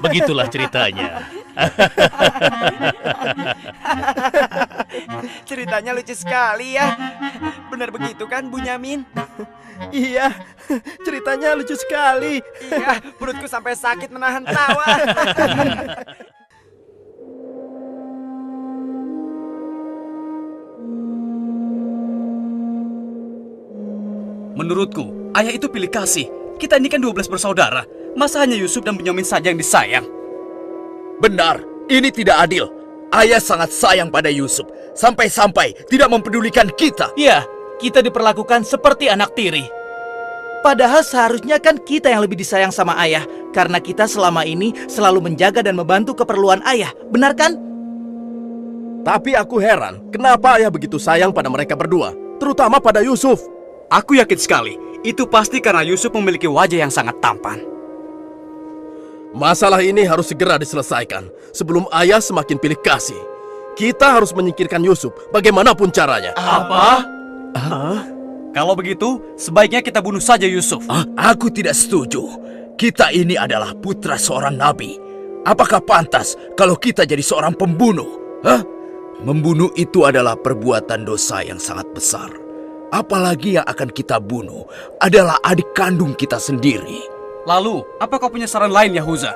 Begitulah ceritanya. Ceritanya lucu sekali ya. Benar begitu kan, Bunyamin? Iya, ceritanya lucu sekali. Iya, perutku sampai sakit menahan tawa. Menurutku, ayah itu pilih kasih. Kita ini kan 12 bersaudara. Masa hanya Yusuf dan Bunyamin saja yang disayang? Benar, ini tidak adil. Ayah sangat sayang pada Yusuf, sampai-sampai tidak mempedulikan kita. Iya, kita diperlakukan seperti anak tiri. Padahal seharusnya kan kita yang lebih disayang sama ayah, karena kita selama ini selalu menjaga dan membantu keperluan ayah. Benar kan? Tapi aku heran, kenapa ayah begitu sayang pada mereka berdua, terutama pada Yusuf. Aku yakin sekali, itu pasti karena Yusuf memiliki wajah yang sangat tampan. Masalah ini harus segera diselesaikan sebelum ayah semakin pilih kasih. Kita harus menyingkirkan Yusuf bagaimanapun caranya. Apa? Kalau begitu, sebaiknya kita bunuh saja Yusuf. Aku tidak setuju. Kita ini adalah putra seorang nabi. Apakah pantas kalau kita jadi seorang pembunuh? Membunuh itu adalah perbuatan dosa yang sangat besar. Apalagi yang akan kita bunuh adalah adik kandung kita sendiri. Lalu, apa kau punya saran lain, Yahuza?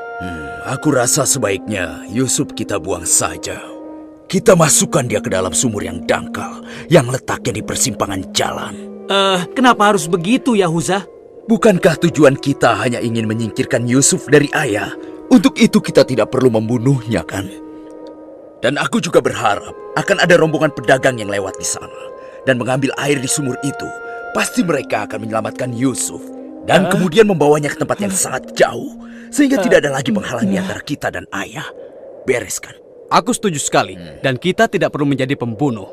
Aku rasa sebaiknya Yusuf kita buang saja. Kita masukkan dia ke dalam sumur yang dangkal, yang letaknya di persimpangan jalan. Kenapa harus begitu, Yahuza? Bukankah tujuan kita hanya ingin menyingkirkan Yusuf dari ayah? Untuk itu kita tidak perlu membunuhnya, kan? Dan aku juga berharap akan ada rombongan pedagang yang lewat di sana dan mengambil air di sumur itu. Pasti mereka akan menyelamatkan Yusuf dan kemudian membawanya ke tempat yang sangat jauh, sehingga tidak ada lagi penghalang di antara kita dan ayah. Beres kan? Aku setuju sekali, dan kita tidak perlu menjadi pembunuh.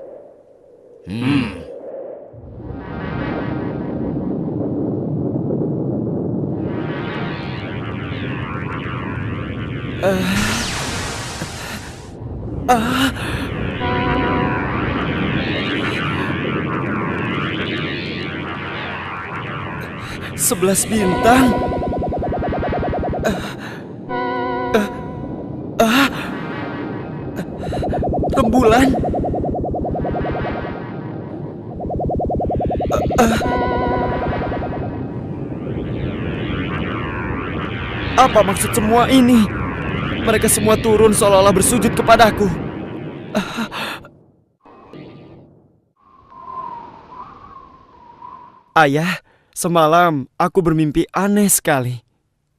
Sebelas bintang. Rembulan. Apa maksud semua ini? Mereka semua turun seolah-olah bersujud kepadaku. Ayah, semalam aku bermimpi aneh sekali.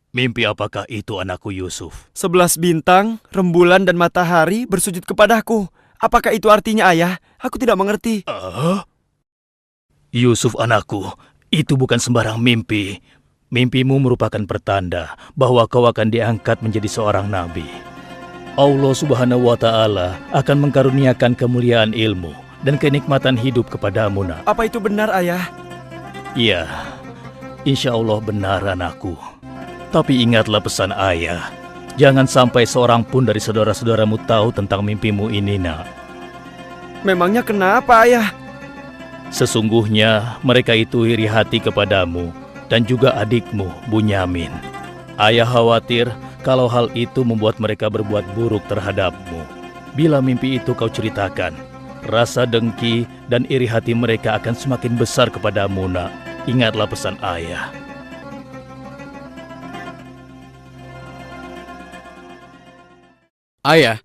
Mimpi apakah itu, anakku Yusuf? 11 bintang, rembulan dan matahari bersujud kepadaku. Apakah itu artinya, ayah? Aku tidak mengerti. Yusuf anakku, itu bukan sembarang mimpi. Mimpimu merupakan pertanda bahwa kau akan diangkat menjadi seorang nabi. Allah Subhanahu wa Ta'ala akan mengkaruniakan kemuliaan ilmu dan kenikmatan hidup kepadamu, nak. Apa itu benar, ayah? Iya, insya Allah benar, anakku. Tapi ingatlah pesan ayah. Jangan sampai seorang pun dari saudara-saudaramu tahu tentang mimpimu ini, nak. Memangnya kenapa, ayah? Sesungguhnya mereka itu iri hati kepadamu dan juga adikmu, Bunyamin. Ayah khawatir kalau hal itu membuat mereka berbuat buruk terhadapmu. Bila mimpi itu kau ceritakan, rasa dengki dan iri hati mereka akan semakin besar kepadamu, nak. Ingatlah pesan ayah. Ayah,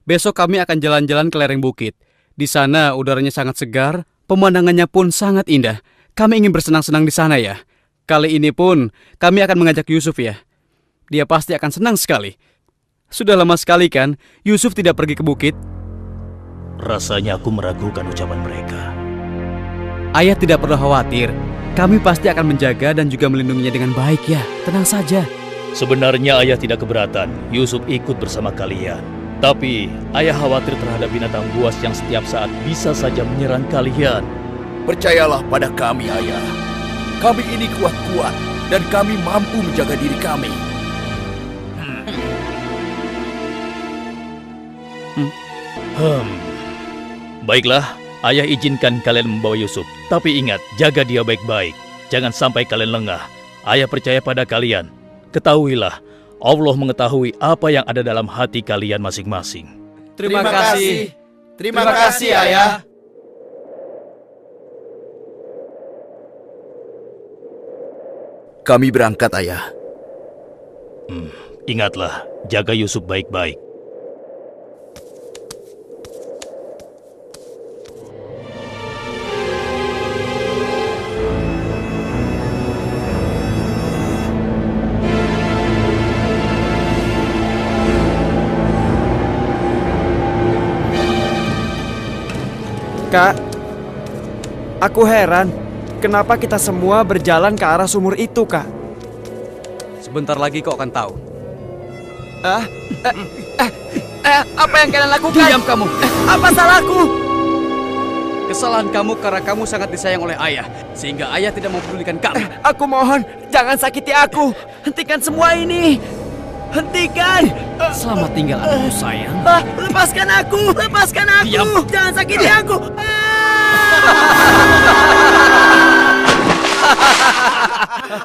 besok kami akan jalan-jalan ke lereng bukit. Di sana udaranya sangat segar, pemandangannya pun sangat indah. Kami ingin bersenang-senang di sana, ya. Kali ini pun kami akan mengajak Yusuf, ya. Dia pasti akan senang sekali. Sudah lama sekali kan Yusuf tidak pergi ke bukit. Rasanya aku meragukan ucapan mereka. Ayah tidak perlu khawatir. Kami pasti akan menjaga dan juga melindunginya dengan baik, ya. Tenang saja. Sebenarnya ayah tidak keberatan Yusuf ikut bersama kalian. Tapi ayah khawatir terhadap binatang buas yang setiap saat bisa saja menyerang kalian. Percayalah pada kami, ayah. Kami ini kuat-kuat dan kami mampu menjaga diri kami. Baiklah, ayah izinkan kalian membawa Yusuf. Tapi ingat, jaga dia baik-baik. Jangan sampai kalian lengah. Ayah percaya pada kalian. Ketahuilah, Allah mengetahui apa yang ada dalam hati kalian masing-masing. Terima kasih. Terima kasih, Ayah. Kami berangkat, Ayah. Ingatlah, jaga Yusuf baik-baik. Kak, aku heran, kenapa kita semua berjalan ke arah sumur itu, Kak? Sebentar lagi kau akan tahu. Apa yang kalian lakukan? Diam kamu. Apa salahku? Kesalahan kamu karena kamu sangat disayang oleh ayah, sehingga ayah tidak mempedulikan kamu. Aku mohon, jangan sakiti aku. Hentikan semua ini. Hentikan. Selamat tinggal anakku sayang. Lepaskan aku. Lepaskan aku. Diam. Jangan sakiti aku.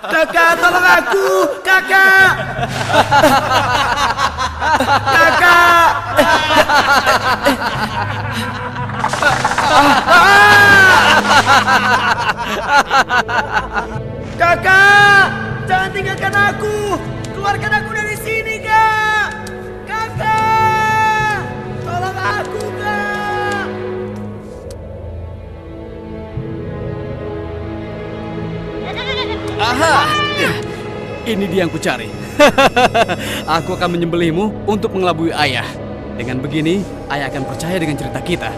Kakak, tolong aku. Kakak. Kakak. Kakak, jangan tinggalkan aku. Keluarkan aku dari sini, Kak. Kakak, tolong aku, Kak. Aha! Ini dia yang kucari. Aku akan menyembelihmu untuk mengelabui ayah. Dengan begini, ayah akan percaya dengan cerita kita.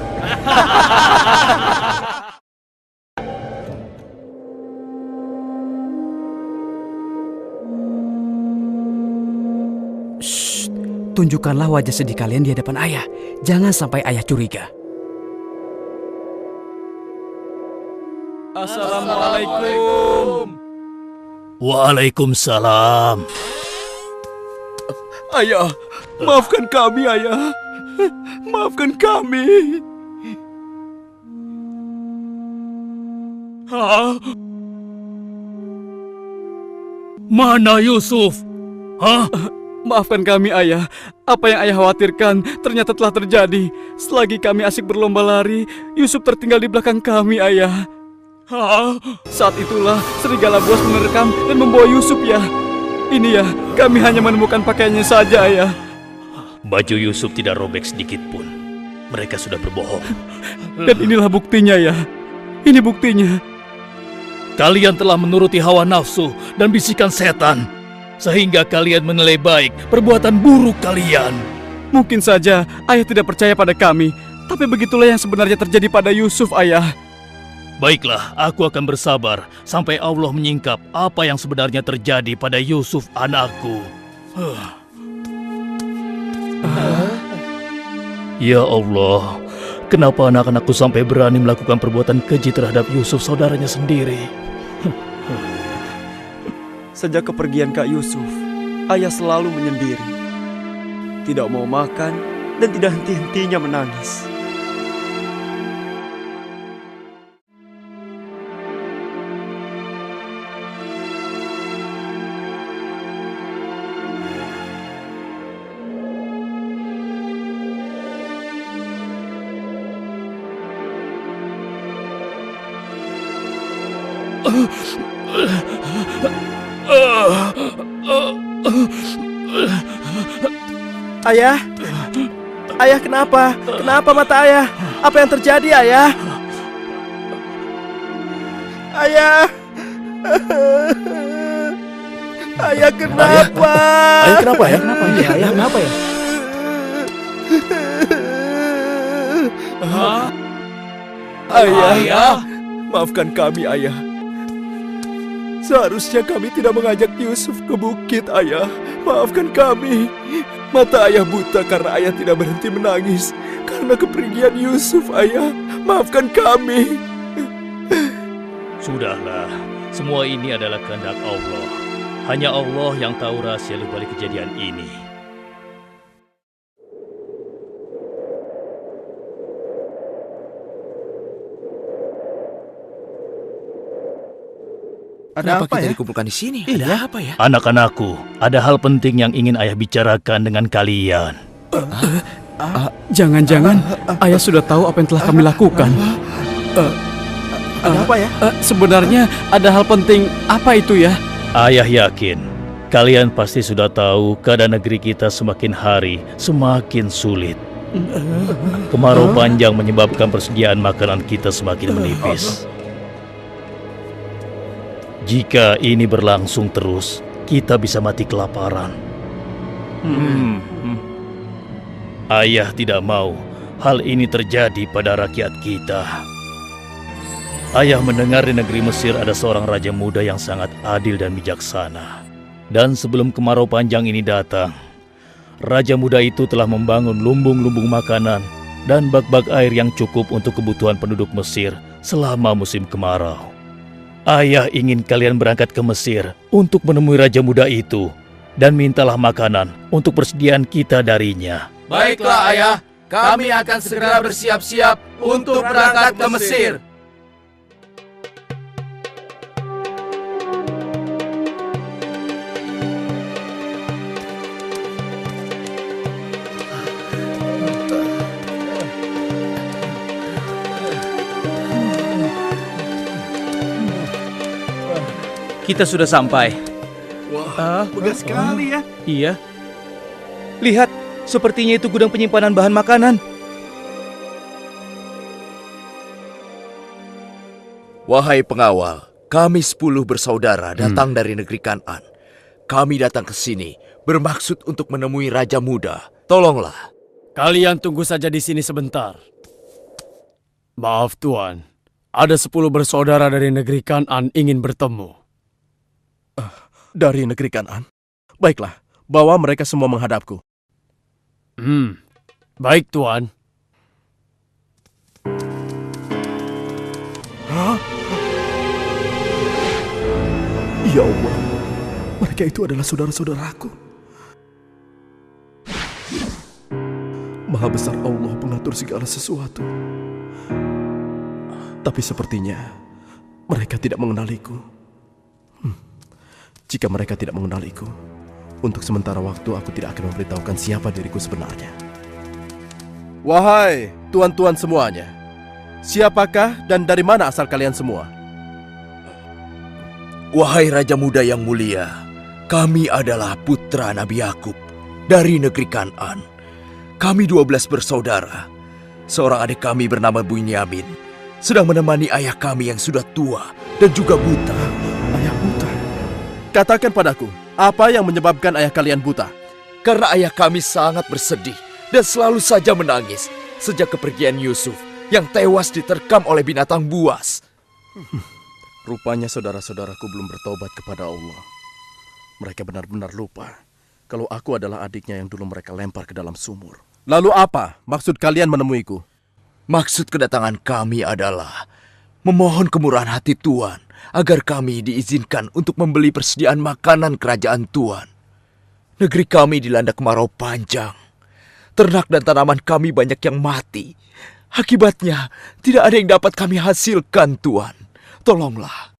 Shh, tunjukkanlah wajah sedih kalian di hadapan ayah. Jangan sampai ayah curiga. Assalamualaikum. Waalaikumsalam. Ayah, maafkan kami, Ayah. Maafkan kami. Mana Yusuf? Hah? Maafkan kami, ayah. Apa yang ayah khawatirkan ternyata telah terjadi. Selagi kami asik berlomba lari, Yusuf tertinggal di belakang kami, ayah. Saat itulah serigala buas menerkam dan membawa Yusuf, ya. Ini ya, kami hanya menemukan pakaiannya saja, ayah. Baju Yusuf tidak robek sedikit pun. Mereka sudah berbohong. Dan inilah buktinya, ya. Ini buktinya. Kalian telah menuruti hawa nafsu dan bisikan setan, sehingga kalian menilai baik perbuatan buruk kalian. Mungkin saja ayah tidak percaya pada kami, tapi begitulah yang sebenarnya terjadi pada Yusuf, ayah. Baiklah, aku akan bersabar sampai Allah menyingkap apa yang sebenarnya terjadi pada Yusuf anakku. Ya Allah, kenapa anak-anakku sampai berani melakukan perbuatan keji terhadap Yusuf saudaranya sendiri? Sejak kepergian Kak Yusuf, ayah selalu menyendiri. Tidak mau makan dan tidak henti-hentinya menangis. Ayah? Ayah kenapa? Kenapa mata ayah? Apa yang terjadi, ayah? Ayah? Ayah kenapa? Ayah kenapa ya? Kenapa ya? Ayah kenapa ya? Ayah, maafkan kami, ayah. Seharusnya kami tidak mengajak Yusuf ke bukit, ayah. Maafkan kami. Mata ayah buta karena ayah tidak berhenti menangis karena kepergian Yusuf, ayah. Maafkan kami. Sudahlah, semua ini adalah kehendak Allah. Hanya Allah yang tahu rahasia di balik kejadian ini. Ada apa kita ya? dikumpulkan di sini? Ada apa ya? Anak-anakku, ada hal penting yang ingin ayah bicarakan dengan kalian. Jangan-jangan ayah sudah tahu apa yang telah kami lakukan. Ada apa ya? Sebenarnya ada hal penting apa itu ya? Ayah yakin kalian pasti sudah tahu keadaan negeri kita semakin hari semakin sulit. Kemarau panjang menyebabkan persediaan makanan kita semakin menipis. Jika ini berlangsung terus, kita bisa mati kelaparan. Ayah tidak mau hal ini terjadi pada rakyat kita. Ayah mendengar di negeri Mesir ada seorang raja muda yang sangat adil dan bijaksana. Dan sebelum kemarau panjang ini datang, raja muda itu telah membangun lumbung-lumbung makanan dan bak-bak air yang cukup untuk kebutuhan penduduk Mesir selama musim kemarau. Ayah ingin kalian berangkat ke Mesir untuk menemui raja muda itu dan mintalah makanan untuk persediaan kita darinya. Baiklah ayah, kami akan segera bersiap-siap untuk berangkat ke Mesir. Kita sudah sampai. Wah, megah sekali ya. Iya. Lihat, sepertinya itu gudang penyimpanan bahan makanan. Wahai pengawal, kami 10 bersaudara datang dari negeri Kan'an. Kami datang ke sini bermaksud untuk menemui Raja Muda. Tolonglah. Kalian tunggu saja di sini sebentar. Maaf Tuan, ada 10 bersaudara dari negeri Kan'an ingin bertemu. Dari negeri Kan'an. Baiklah, bawa mereka semua menghadapku. Baik Tuan. Ya Allah, mereka itu adalah saudara-saudaraku. Maha besar Allah pengatur segala sesuatu. Tapi sepertinya mereka tidak mengenaliku. Jika mereka tidak mengenaliku, untuk sementara waktu aku tidak akan memberitahukan siapa diriku sebenarnya. Wahai tuan-tuan semuanya, siapakah dan dari mana asal kalian semua? Wahai Raja Muda yang mulia, kami adalah putra Nabi Yakub dari negeri Kan'an. Kami 12 bersaudara. Seorang adik kami bernama Bunyamin sedang menemani ayah kami yang sudah tua dan juga buta. Ayah buta? Katakan padaku, apa yang menyebabkan ayah kalian buta? Karena ayah kami sangat bersedih dan selalu saja menangis sejak kepergian Yusuf yang tewas diterkam oleh binatang buas. Rupanya saudara-saudaraku belum bertobat kepada Allah. Mereka benar-benar lupa kalau aku adalah adiknya yang dulu mereka lempar ke dalam sumur. Lalu apa maksud kalian menemuiku? Maksud kedatangan kami adalah memohon kemurahan hati Tuan agar kami diizinkan untuk membeli persediaan makanan kerajaan Tuan. Negeri kami dilanda kemarau panjang. Ternak dan tanaman kami banyak yang mati. Akibatnya tidak ada yang dapat kami hasilkan, Tuan. Tolonglah.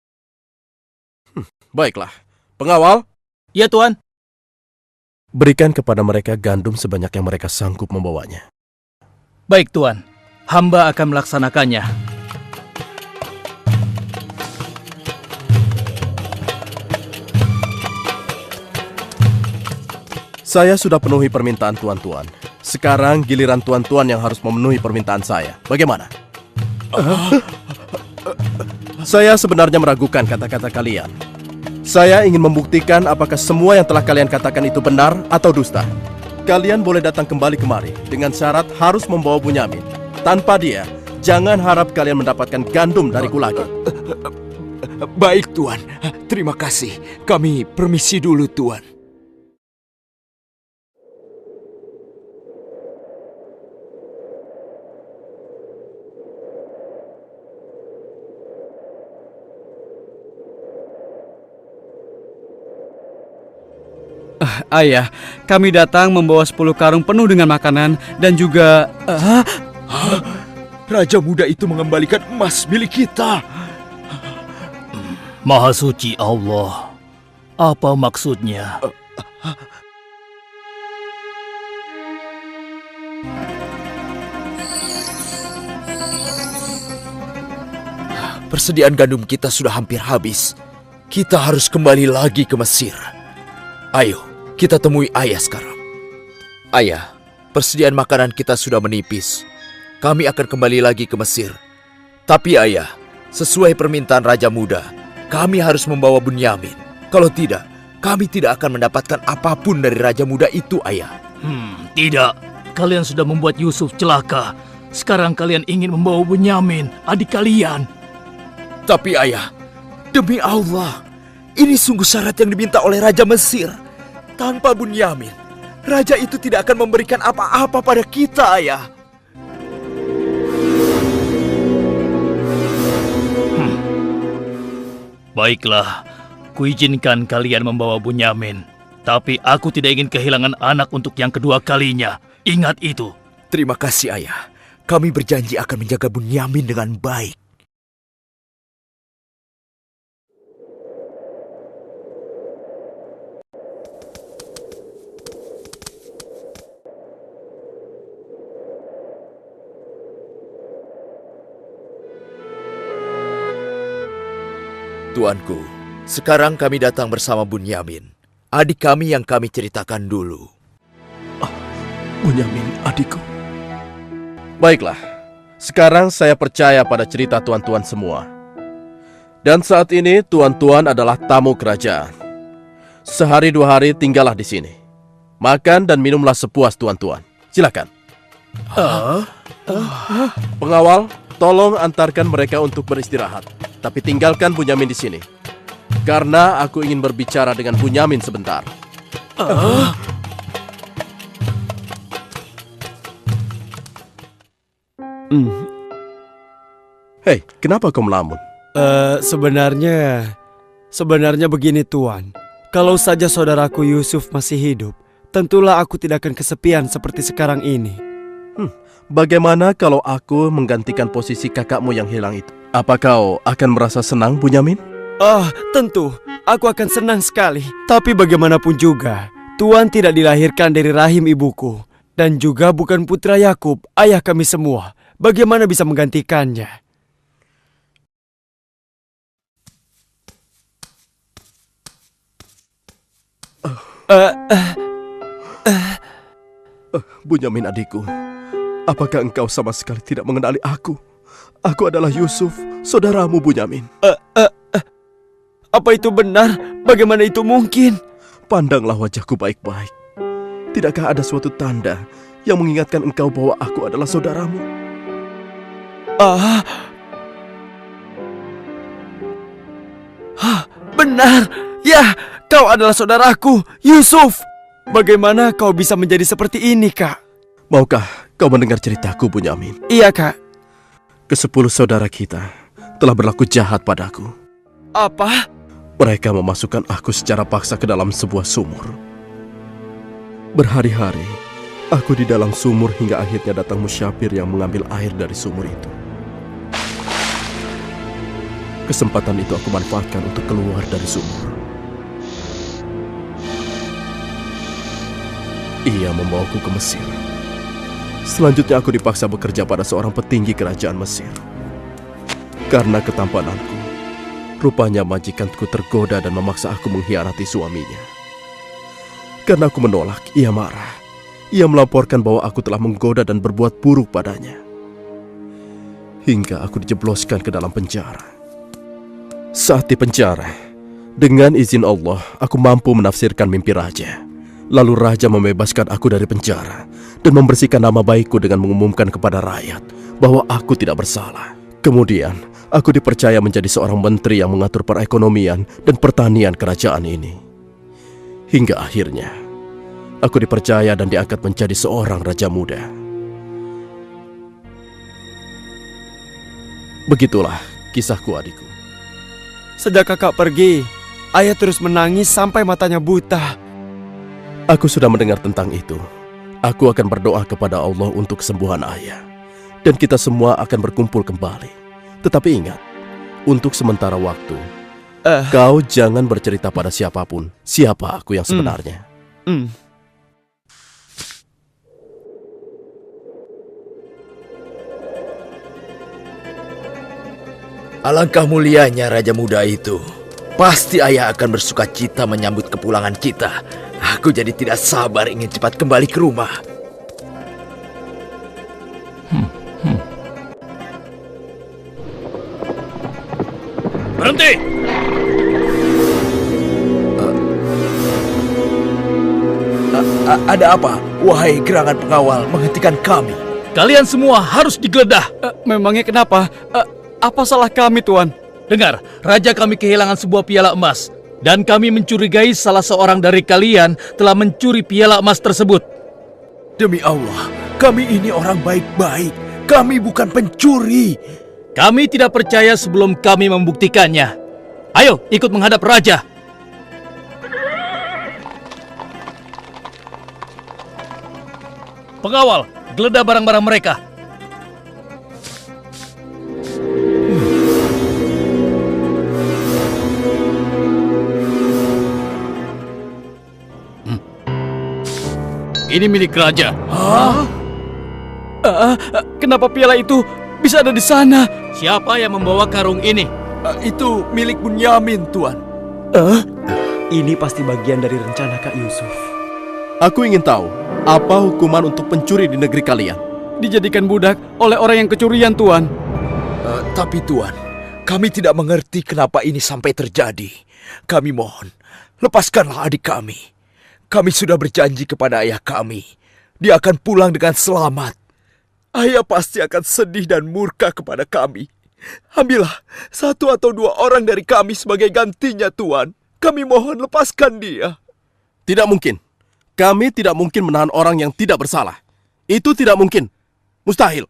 Baiklah, pengawal, Ya Tuan. berikan kepada mereka gandum sebanyak yang mereka sanggup membawanya. Baik Tuan, hamba akan melaksanakannya. Saya sudah penuhi permintaan tuan-tuan. Sekarang giliran tuan-tuan yang harus memenuhi permintaan saya. Bagaimana? Saya sebenarnya meragukan kata-kata kalian. Saya ingin membuktikan apakah semua yang telah kalian katakan itu benar atau dusta. Kalian boleh datang kembali kemari dengan syarat harus membawa Bunyamin. Tanpa dia, jangan harap kalian mendapatkan gandum dariku lagi. Baik, Tuan. Terima kasih. Kami permisi dulu, Tuan. Ayah, kami datang membawa 10 karung penuh dengan makanan dan juga... Raja muda itu mengembalikan emas milik kita. Maha suci Allah. Apa maksudnya? Persediaan gandum kita sudah hampir habis. Kita harus kembali lagi ke Mesir. Ayo, kita temui ayah sekarang. Ayah, persediaan makanan kita sudah menipis. Kami akan kembali lagi ke Mesir. Tapi ayah, sesuai permintaan Raja Muda, kami harus membawa Bunyamin. Kalau tidak, kami tidak akan mendapatkan apapun dari Raja Muda itu, ayah. Tidak. Kalian sudah membuat Yusuf celaka. Sekarang kalian ingin membawa Bunyamin, adik kalian. Tapi ayah, demi Allah, ini sungguh syarat yang diminta oleh Raja Mesir. Tanpa Bunyamin, Raja itu tidak akan memberikan apa-apa pada kita, ayah. Baiklah, kuizinkan kalian membawa Bunyamin. Tapi aku tidak ingin kehilangan anak untuk yang kedua kalinya. Ingat itu. Terima kasih, ayah. Kami berjanji akan menjaga Bunyamin dengan baik. Tuanku, sekarang kami datang bersama Bunyamin, adik kami yang kami ceritakan dulu. Bunyamin, adikku. Baiklah, sekarang saya percaya pada cerita tuan-tuan semua. Dan saat ini tuan-tuan adalah tamu kerajaan. Sehari 2 hari tinggallah di sini. Makan dan minumlah sepuas tuan-tuan. Silakan. Pengawal, tolong antarkan mereka untuk beristirahat. Tapi tinggalkan Bunyamin di sini. Karena aku ingin berbicara dengan Bunyamin sebentar. Hei, kenapa kau melamun? Sebenarnya begini Tuan. Kalau saja saudaraku Yusuf masih hidup, tentulah aku tidak akan kesepian seperti sekarang ini. Bagaimana kalau aku menggantikan posisi kakakmu yang hilang itu? Apa kau akan merasa senang, Bunyamin? Tentu. Aku akan senang sekali. Tapi bagaimanapun juga, Tuan tidak dilahirkan dari rahim ibuku. Dan juga bukan putra Yakub, ayah kami semua. Bagaimana bisa menggantikannya? Bunyamin adikku, apakah engkau sama sekali tidak mengenali aku? Aku adalah Yusuf, saudaramu Bunyamin. Apa itu benar? Bagaimana itu mungkin? Pandanglah wajahku baik-baik. Tidakkah ada suatu tanda yang mengingatkan engkau bahwa aku adalah saudaramu? Benar. Ya, kau adalah saudaraku, Yusuf. Bagaimana kau bisa menjadi seperti ini, Kak? Maukah kau mendengar ceritaku, Bunyamin? Iya, Kak. Ke-10 saudara kita telah berlaku jahat padaku. Apa? Mereka memasukkan aku secara paksa ke dalam sebuah sumur. Berhari-hari, aku di dalam sumur hingga akhirnya datang Musyafir yang mengambil air dari sumur itu. Kesempatan itu aku manfaatkan untuk keluar dari sumur. Ia membawaku ke Mesir. Selanjutnya aku dipaksa bekerja pada seorang petinggi kerajaan Mesir. Karena ketampananku, rupanya majikanku tergoda dan memaksa aku mengkhianati suaminya. Karena aku menolak, ia marah. Ia melaporkan bahwa aku telah menggoda dan berbuat buruk padanya. Hingga aku dijebloskan ke dalam penjara. Saat di penjara, dengan izin Allah, aku mampu menafsirkan mimpi raja. Lalu raja membebaskan aku dari penjara dan membersihkan nama baikku dengan mengumumkan kepada rakyat bahwa aku tidak bersalah. Kemudian, aku dipercaya menjadi seorang menteri yang mengatur perekonomian dan pertanian kerajaan ini. Hingga akhirnya, aku dipercaya dan diangkat menjadi seorang raja muda. Begitulah kisahku, adikku. Sejak kakak pergi, ayah terus menangis sampai matanya buta. Aku sudah mendengar tentang itu. Aku akan berdoa kepada Allah untuk kesembuhan ayah. Dan kita semua akan berkumpul kembali. Tetapi ingat, untuk sementara waktu, Kau jangan bercerita pada siapapun siapa aku yang sebenarnya. Alangkah mulianya Raja Muda itu. Pasti ayah akan bersuka cita menyambut kepulangan kita. Aku jadi tidak sabar ingin cepat kembali ke rumah. Berhenti! Ada apa? Wahai gerangan pengawal, menghentikan kami. Kalian semua harus digeledah. Memangnya kenapa? Apa salah kami, Tuan? Dengar, raja kami kehilangan sebuah piala emas. Dan kami mencurigai salah seorang dari kalian telah mencuri piala emas tersebut. Demi Allah, kami ini orang baik-baik. Kami bukan pencuri. Kami tidak percaya sebelum kami membuktikannya. Ayo, ikut menghadap raja. Pengawal, geledah barang-barang mereka. Ini milik raja. Kenapa piala itu bisa ada di sana? Siapa yang membawa karung ini? Itu milik Bunyamin, Tuan. Ini pasti bagian dari rencana Kak Yusuf. Aku ingin tahu, apa hukuman untuk pencuri di negeri kalian? Dijadikan budak oleh orang yang kecurian, Tuan. Tapi Tuan, kami tidak mengerti kenapa ini sampai terjadi. Kami mohon, lepaskanlah adik kami. Kami sudah berjanji kepada ayah kami. Dia akan pulang dengan selamat. Ayah pasti akan sedih dan murka kepada kami. Ambillah 1 atau 2 orang dari kami sebagai gantinya, Tuan. Kami mohon lepaskan dia. Tidak mungkin. Kami tidak mungkin menahan orang yang tidak bersalah. Itu tidak mungkin. Mustahil.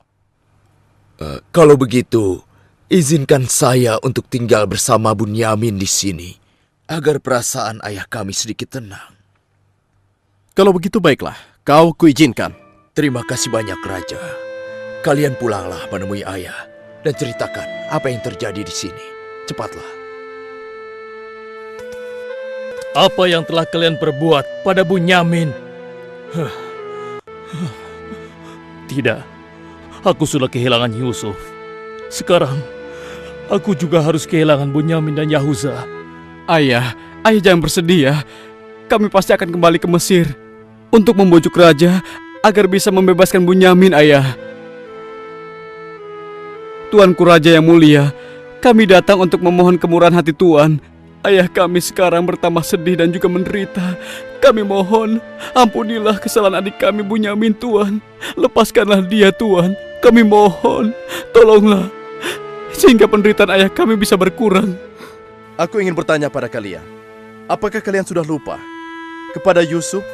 Kalau begitu, izinkan saya untuk tinggal bersama Bunyamin di sini, agar perasaan ayah kami sedikit tenang. Kalau begitu baiklah, kau kuizinkan. Terima kasih banyak, Raja. Kalian pulanglah menemui ayah dan ceritakan apa yang terjadi di sini. Cepatlah. Apa yang telah kalian perbuat pada Bunyamin? Tidak, aku sudah kehilangan Yusuf. Sekarang, aku juga harus kehilangan Bunyamin dan Yahuza. Ayah jangan bersedih ya. Kami pasti akan kembali ke Mesir untuk membujuk raja agar bisa membebaskan Bunyamin, ayah. Tuanku Raja yang mulia, kami datang untuk memohon kemurahan hati Tuan. Ayah kami sekarang bertambah sedih dan juga menderita. Kami mohon, ampunilah kesalahan adik kami Bunyamin, Tuan. Lepaskanlah dia, Tuan. Kami mohon, tolonglah, sehingga penderitaan ayah kami bisa berkurang. Aku ingin bertanya pada kalian. Apakah kalian sudah lupa kepada Yusuf,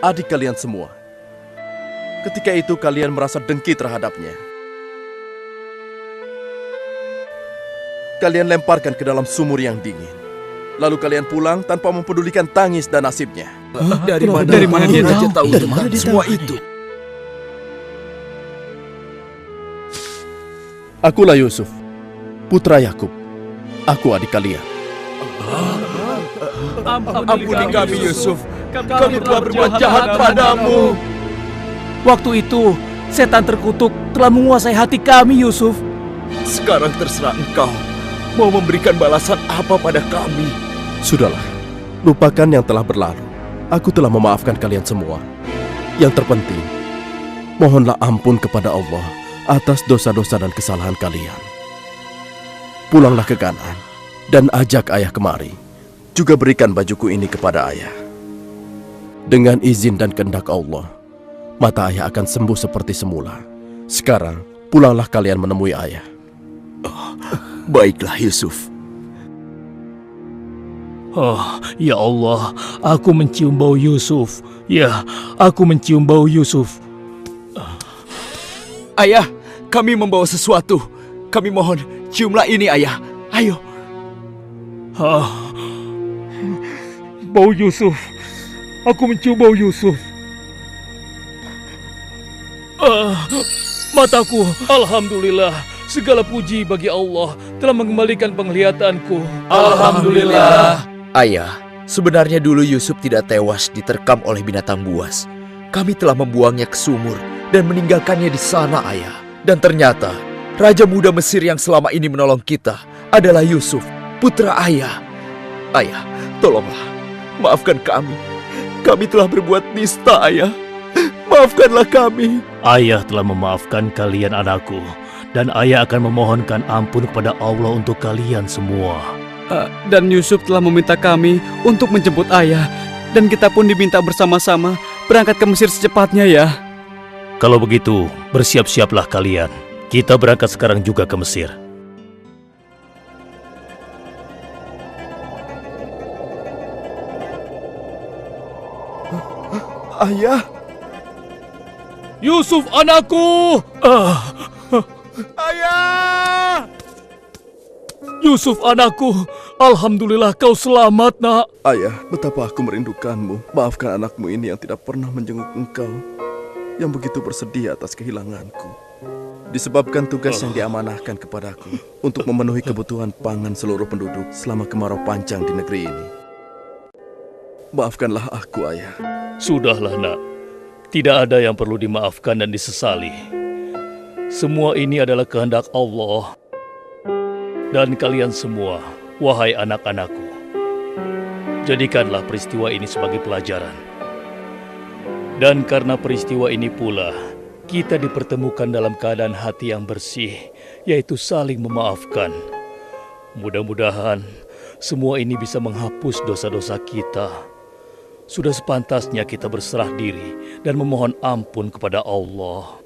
adik kalian semua? Ketika itu kalian merasa dengki terhadapnya. Kalian lemparkan ke dalam sumur yang dingin. Lalu kalian pulang tanpa mempedulikan tangis dan nasibnya. Dari mana dia Raja tahu tentang semua itu? Akulah Yusuf, putra Yakub. Aku adik kalian. Ampuni kami, Yusuf. Kami telah berbuat jahat padamu. Waktu itu, setan terkutuk telah menguasai hati kami, Yusuf. Sekarang terserah engkau mau memberikan balasan apa pada kami. Sudahlah, lupakan yang telah berlalu. Aku telah memaafkan kalian semua. Yang terpenting, mohonlah ampun kepada Allah atas dosa-dosa dan kesalahan kalian. Pulanglah ke Kanaan dan ajak ayah kemari. Juga berikan bajuku ini kepada ayah. Dengan izin dan kehendak Allah, mata ayah akan sembuh seperti semula. Sekarang, pulanglah kalian menemui ayah. Baiklah, Yusuf. Oh, ya Allah, aku mencium bau Yusuf. Ya, aku mencium bau Yusuf. Ayah, kami membawa sesuatu. Kami mohon, ciumlah ini, ayah. Ayo. Bau Yusuf. Aku mencium bau Yusuf. Mataku, alhamdulillah. Segala puji bagi Allah. telah mengembalikan penglihatanku. Alhamdulillah. Ayah, sebenarnya dulu Yusuf tidak tewas diterkam oleh binatang buas. Kami telah membuangnya ke sumur dan meninggalkannya di sana, Ayah. Dan ternyata, Raja Muda Mesir yang selama ini menolong kita adalah Yusuf, putra Ayah. Ayah, tolonglah, maafkan kami. Kami telah berbuat nista, Ayah. Maafkanlah kami. Ayah telah memaafkan kalian anakku, dan ayah akan memohonkan ampun kepada Allah untuk kalian semua. Dan Yusuf telah meminta kami untuk menjemput ayah, dan kita pun diminta bersama-sama berangkat ke Mesir secepatnya ya. Kalau begitu, bersiap-siaplah kalian. Kita berangkat sekarang juga ke Mesir. Ayah, Yusuf anakku! ayah! Yusuf anakku, alhamdulillah kau selamat nak. Ayah, betapa aku merindukanmu. Maafkan anakmu ini yang tidak pernah menjenguk engkau, yang begitu bersedih atas kehilanganku. Disebabkan tugas yang diamanahkan kepadaku untuk memenuhi kebutuhan pangan seluruh penduduk selama kemarau panjang di negeri ini. Maafkanlah aku, Ayah. Sudahlah nak, tidak ada yang perlu dimaafkan dan disesali. Semua ini adalah kehendak Allah. Dan kalian semua, wahai anak-anakku, jadikanlah peristiwa ini sebagai pelajaran. Dan karena peristiwa ini pula, kita dipertemukan dalam keadaan hati yang bersih, yaitu saling memaafkan. Mudah-mudahan semua ini bisa menghapus dosa-dosa kita. Sudah sepantasnya kita berserah diri dan memohon ampun kepada Allah.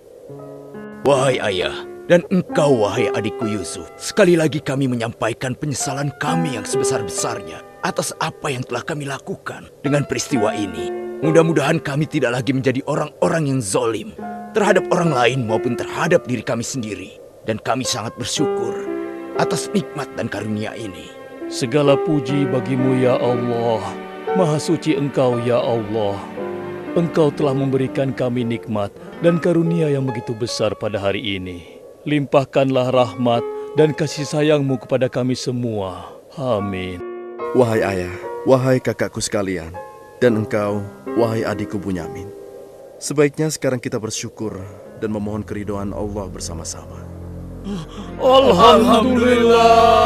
Wahai ayah, dan engkau wahai adikku Yusuf, sekali lagi kami menyampaikan penyesalan kami yang sebesar-besarnya atas apa yang telah kami lakukan dengan peristiwa ini. Mudah-mudahan kami tidak lagi menjadi orang-orang yang zalim terhadap orang lain maupun terhadap diri kami sendiri. Dan kami sangat bersyukur atas nikmat dan karunia ini. Segala puji bagimu ya Allah. Maha suci Engkau ya Allah. Engkau telah memberikan kami nikmat dan karunia yang begitu besar pada hari ini. Limpahkanlah rahmat dan kasih sayang-Mu kepada kami semua. Amin. Wahai ayah, wahai kakakku sekalian, dan engkau, wahai adikku Bunyamin. Sebaiknya sekarang kita bersyukur dan memohon keridhaan Allah bersama-sama. Alhamdulillah.